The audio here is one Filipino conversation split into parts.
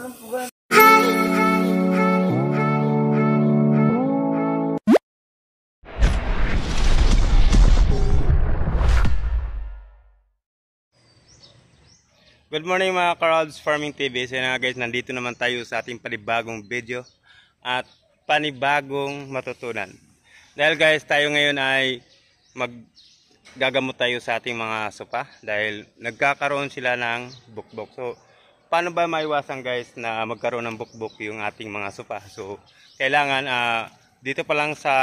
Good morning mga Carol's Farming TV. So na guys, nandito naman tayo sa ating panibagong video at panibagong matutunan. Dahil guys, tayo ngayon ay gagamot tayo sa ating mga sopa dahil nagkakaroon sila ng bukbok. So paano ba maiwasan guys na magkaroon ng bukbok yung ating mga sopa? So kailangan dito pa lang sa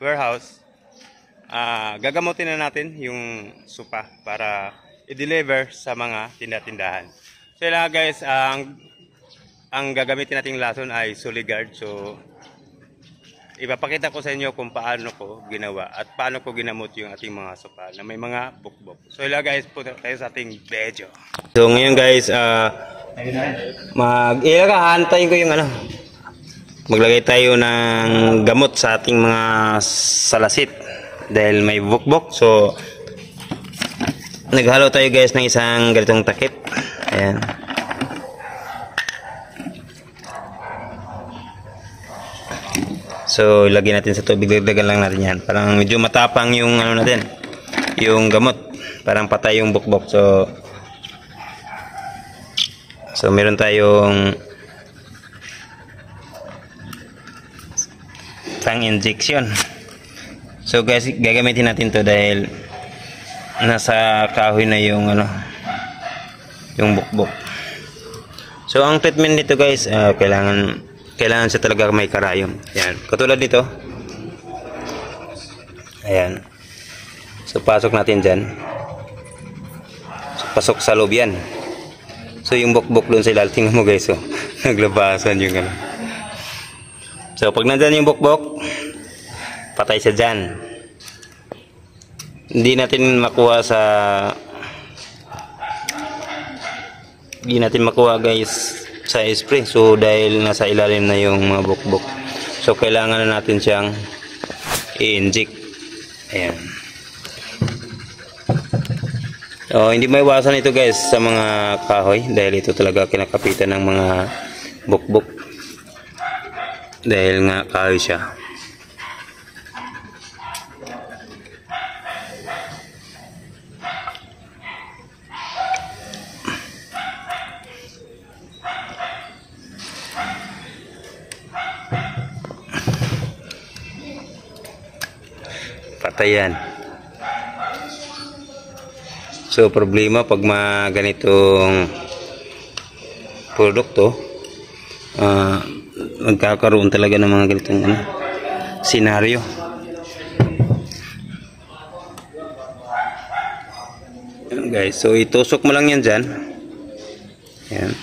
warehouse gagamutin na natin yung sopa para i-deliver sa mga tinda-tindahan. So yun guys, ang gagamitin nating lason ay Soligard. So ipapakita ko sa inyo kung paano ko ginawa at paano ko ginamot yung ating mga sopa na may mga bukbok. So yun guys, punta tayo sa ating video. So ngayon guys, antayin ko yung maglagay tayo ng gamot sa ating mga salasit dahil may bukbok. So naghalo tayo guys ng isang ganitong takip. Ayan. So ilagay natin sa tubig, dagdagan lang natin yan. Parang medyo matapang yung natin, yung gamot. Parang patay yung bukbok. So meron tayong pang injection. So guys, gagamitin natin to dahil nasa kahoy na yung yung bukbok. So ang treatment nito guys, kailangan siya talaga may karayom. Yan, katulad nito. Ayan. So pasok natin dyan. So, pasok sa loob yan. So yung bukbok doon sa ilalim, tingnan mo guys, so naglabasan yung So pag nandyan yung bukbok, patay siya dyan. Hindi natin makuha guys sa spray. So dahil nasa ilalim na yung mga bukbok, so kailangan na natin siyang i-inject. Ayan. So hindi maiwasan ito guys sa mga kahoy dahil ito talaga kinakapitan ng mga bukbok dahil nga kahoy siya. Patayan. So problema pag ganitong produkto, magkakaroon talaga ng mga ganitong senaryo. Guys, so itusok mo lang yan dyan. Ayan.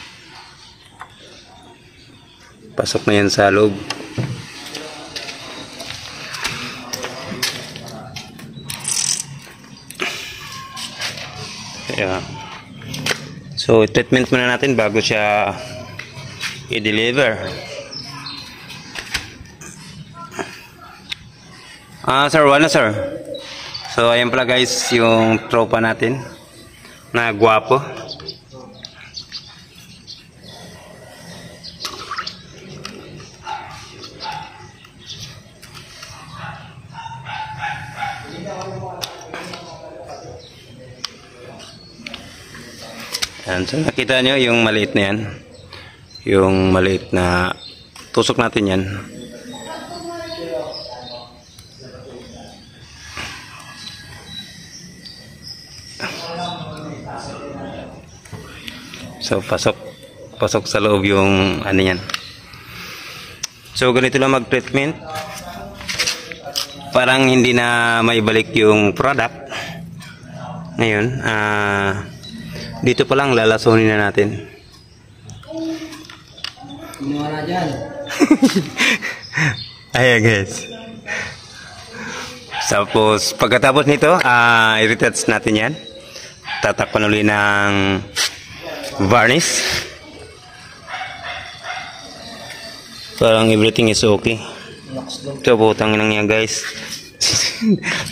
Pasok na yan sa loob. Yeah. So treatment muna natin bago siya i-deliver. Sir, wala sir. So ayan pala guys yung tropa natin na gwapo. Yan, so nakita nyo yung maliit na yan, yung maliit na tusok natin yan. So pasok sa loob yung yan. So ganito lang mag-treatment, parang hindi na maibalik yung product. Ngayon dito pa lang lalasonin na natin. Wala dyan. Ayan guys. Tapos pagkatapos nito, i-retouch natin yan. Tatakpan ulit ng varnish. Parang everything is okay. So putang nang yan guys.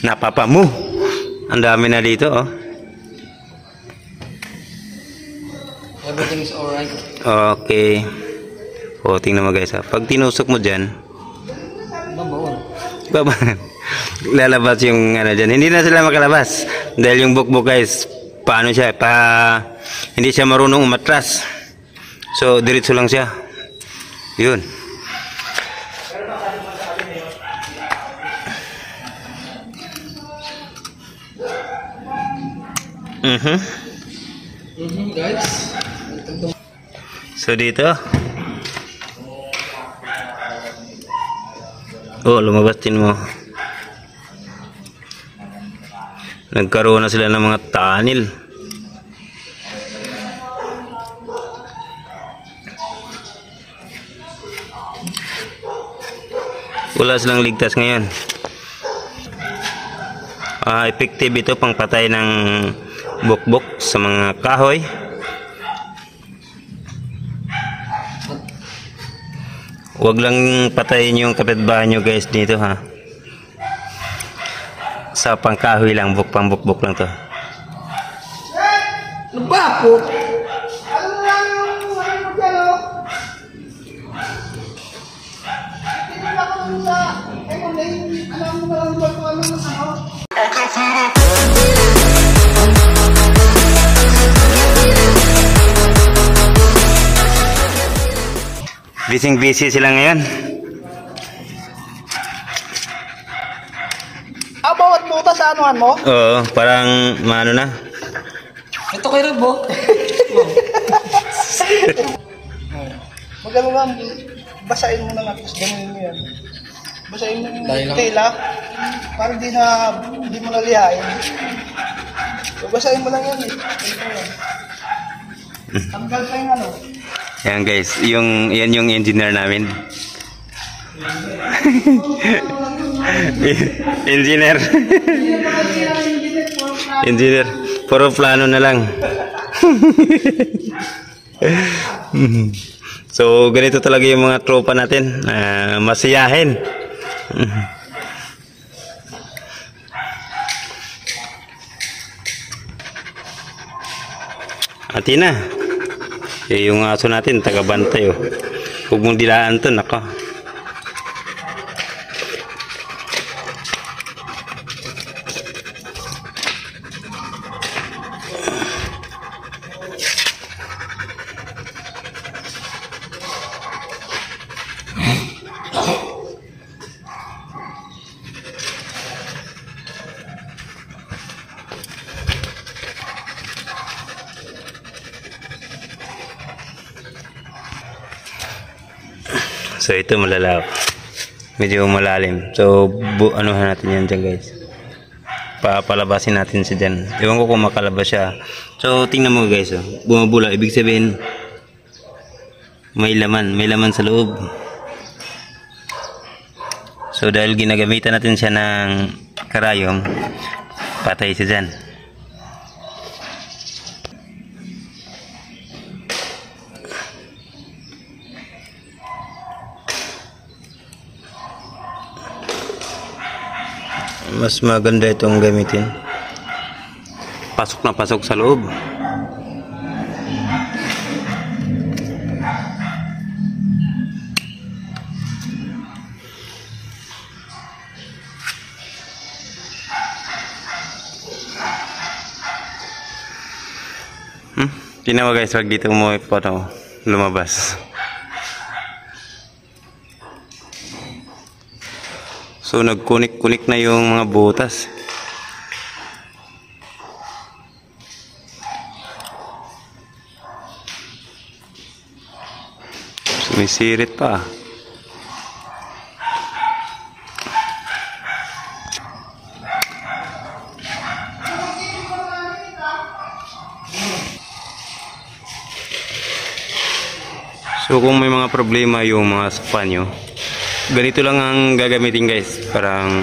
Napapa mo. Ang dami na dito oh. Everything is alright. Okay. O, tingnan mo guys ha. Pag tinusok mo dyan, Babaon. lalabas yung ano dyan. Hindi na sila makalabas. Dahil yung bukbok guys, paano siya? Hindi siya marunong umatras. So, diretso lang siya. Yun. Guys. So, dito. Oh, lumabas din mo. Nagkaroon na sila ng mga tanil. Wala silang ligtas ngayon. Effective ito pang patay ng bukbok sa mga kahoy. Huwag lang patayin yung kapitbahay nyo guys dito ha. Sa pangkahoy lang, pang bukbok lang to. Bakit? Busy sila ngayon. Bawat butas sa anuhan mo? Oo, parang maano na. Ito kay Rebo. Magano lang, basahin mo na natin, ganun mo yan. Basahin mo yung tela, para hindi mo nalihain. So, basahin mo lang yan eh. Tanggal pa yung ano. Yan guys, yan yung engineer namin. Engineer. Engineer, puro plano na lang. So, ganito talaga yung mga tropa natin. Masiyahin. Atina. Yung aso natin, taga-bantay. Huwag mong dilaan to, nako. So ito malalawak. Medyo malalim. So anuhan natin yan dyan guys. Papalabasin natin siya dyan. Ewan ko kung makalabas siya. So tingnan mo guys. Bumabula. Ibig sabihin may laman. May laman sa loob. So dahil ginagamitan natin siya ng karayom, patay siya dyan. Mas maganda itong gamitin. Pasok na pasok sa loob. Tingnan mo guys, wag dito mo lumabas. So nagkunik-kunik na yung mga butas. Sumisirit pa. So kung may mga problema yung mga spa nyo, ganito lang ang gagamitin guys, parang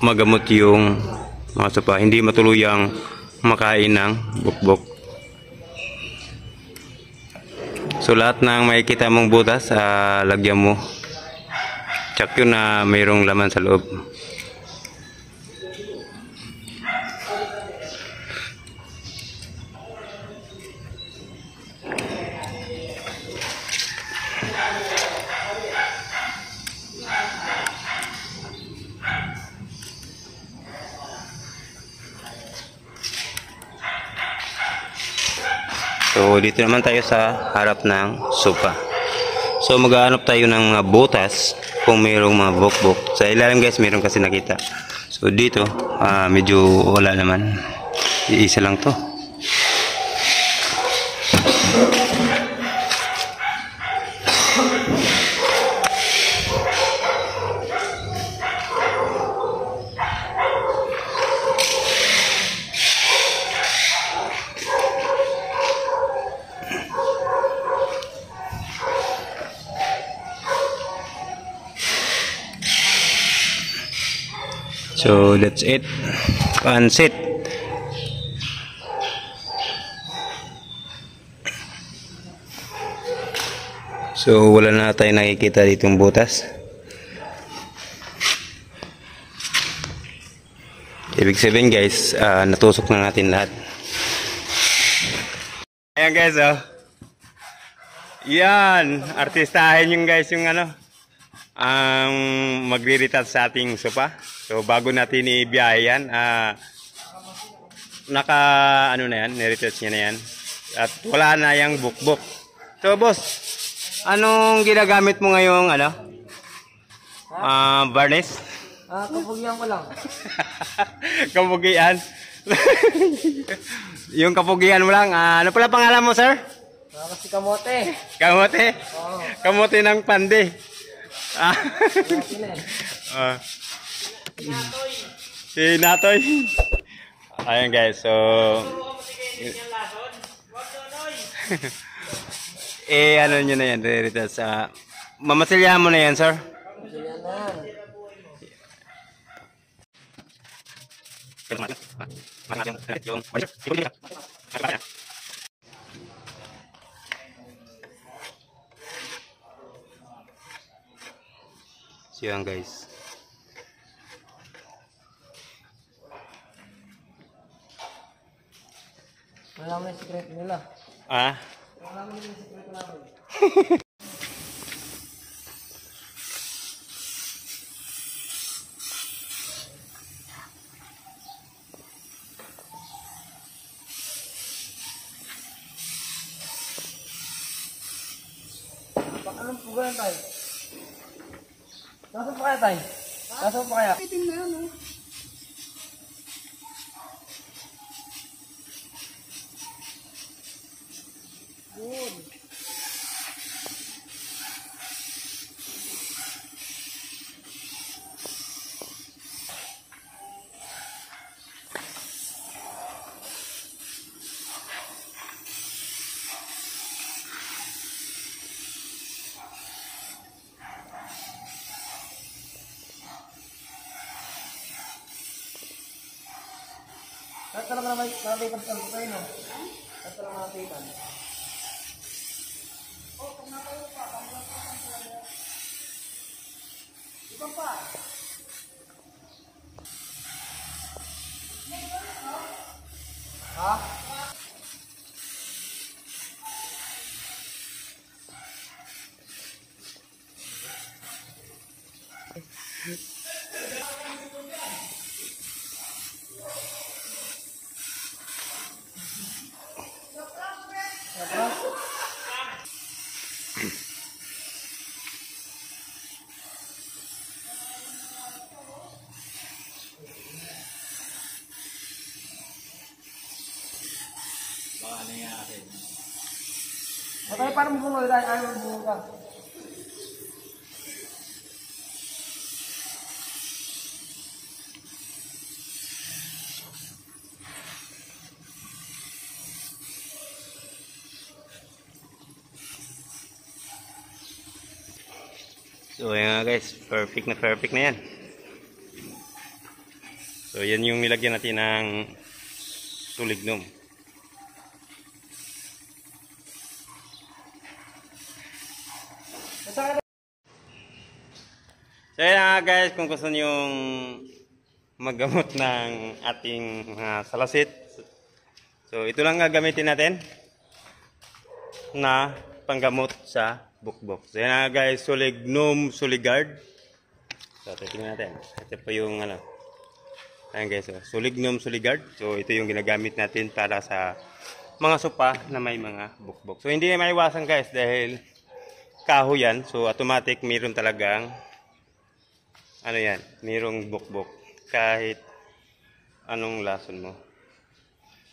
magamot yung mga sapa, hindi matuluyang makain ng bukbok. So lahat ng makikita mong butas, lagyan mo. Check yun na mayroong laman sa loob. So dito naman tayo sa harap ng sofa. So maghahanap tayo ng mga butas kung mayroong mga bukbok. Sa ilalim guys, mayroon kasi nakita. So dito, medyo wala naman. Iisa lang to. So that's it. Pansit. So wala na tayo nakikita ditong butas. Ibig sabihin guys, natusok na natin lahat. Ayan guys, oh. Yan, artistahin yung guys yung ang magre-retouch sa ating sofa. So bago natin ibiyahe yan, na yan, ni-retouch niya na yan. At wala na yung bukbok. So boss, anong ginagamit mo ngayong varnish? Kapugian ko lang. Kapugian? Yung kapugian mo lang. Ano pala pangalan mo, sir? Kasi kamote. Kamote? Oo. Kamote ng pande. Si Natoy. Ayan guys, so ano nyo na yan, mamasilyahan mo na yan, sir. So yan guys. Wala mo yung secret nila. Wala mo yung secret namin. Anong pugalan tayo? Nasaan pa kaya tayo? Nasaan pa kaya? Itim na yan, Good. At talaga naman nabitan sa tayo, no? At talaga nabitan. Iba pa. Ha? Matay parang bunga tayo, ayaw bunga ka. So ayan nga guys, perfect na yan. So yan yung nilagyan natin ng sulignum. So ayan nga guys, kung gusto nyong maggamot ng ating mga salasit, so ito lang gagamitin natin na panggamot sa bukbok. So yan nga guys, Sulignum Suligard. So titingnan natin. Ito po yung ayan guys, Sulignum Suligard. So ito yung ginagamit natin para sa mga sopa na may mga bukbok. So hindi na maiwasan guys dahil kahoy yan. So automatic mayroon talagang ano yan, mayroong bukbok kahit anong lason mo.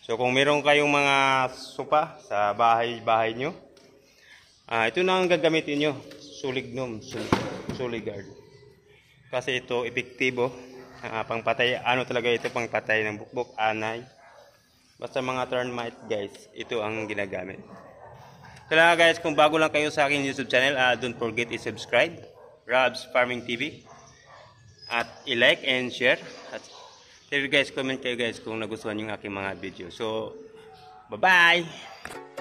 So kung meron kayong mga sopa sa bahay nyo, ito na ang gagamitin nyo, Sulignum, Suligard. Kasi ito epektibo, pangpatay, ano talaga ito, pangpatay ng bukbok, anay. Basta mga termite guys, ito ang ginagamit. Kaya guys, kung bago lang kayo sa aking YouTube channel, don't forget i-subscribe, Rob's Farming TV. At i-like and share. At guys, comment kayo guys kung nagustuhan yung aking mga video. So, bye-bye!